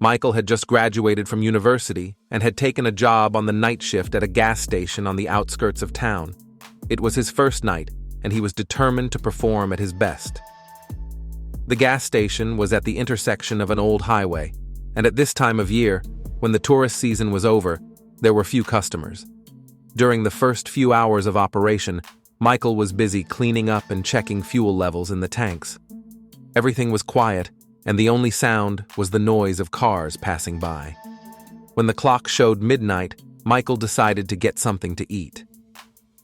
Michael had just graduated from university and had taken a job on the night shift at a gas station on the outskirts of town. It was his first night, and he was determined to perform at his best. The gas station was at the intersection of an old highway, and at this time of year, when the tourist season was over, there were few customers. During the first few hours of operation, Michael was busy cleaning up and checking fuel levels in the tanks. Everything was quiet, and the only sound was the noise of cars passing by. When the clock showed midnight, Michael decided to get something to eat.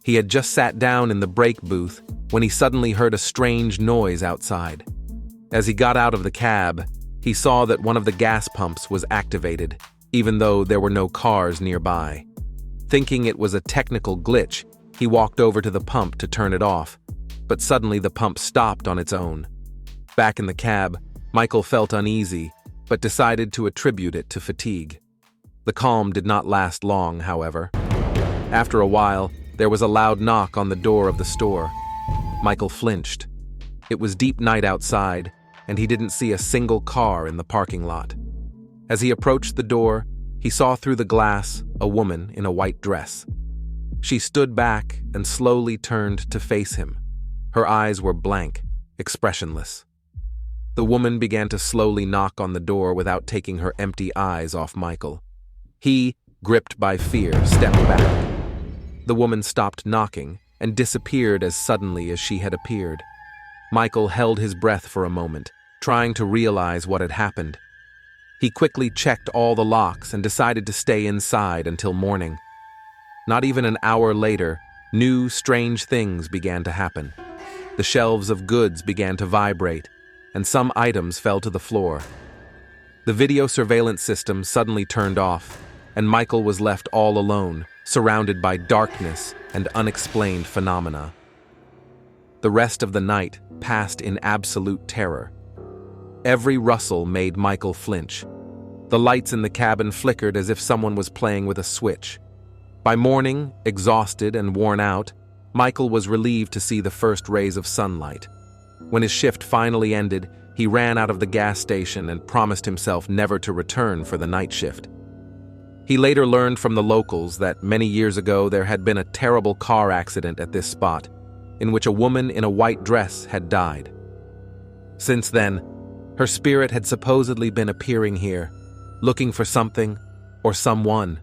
He had just sat down in the brake booth when he suddenly heard a strange noise outside. As he got out of the cab, he saw that one of the gas pumps was activated, even though there were no cars nearby. Thinking it was a technical glitch, he walked over to the pump to turn it off, but suddenly the pump stopped on its own. Back in the cab, Michael felt uneasy, but decided to attribute it to fatigue. The calm did not last long, however. After a while, there was a loud knock on the door of the store. Michael flinched. It was deep night outside, and he didn't see a single car in the parking lot. As he approached the door, he saw through the glass a woman in a white dress. She stood back and slowly turned to face him. Her eyes were blank, expressionless. The woman began to slowly knock on the door without taking her empty eyes off Michael. He, gripped by fear, stepped back. The woman stopped knocking and disappeared as suddenly as she had appeared. Michael held his breath for a moment, trying to realize what had happened. He quickly checked all the locks and decided to stay inside until morning. Not even an hour later, new, strange things began to happen. The shelves of goods began to vibrate, and some items fell to the floor. The video surveillance system suddenly turned off, and Michael was left all alone, surrounded by darkness and unexplained phenomena. The rest of the night passed in absolute terror. Every rustle made Michael flinch. The lights in the cabin flickered as if someone was playing with a switch. By morning, exhausted and worn out, Michael was relieved to see the first rays of sunlight. When his shift finally ended, he ran out of the gas station and promised himself never to return for the night shift. He later learned from the locals that many years ago there had been a terrible car accident at this spot, in which a woman in a white dress had died. Since then, her spirit had supposedly been appearing here, looking for something or someone.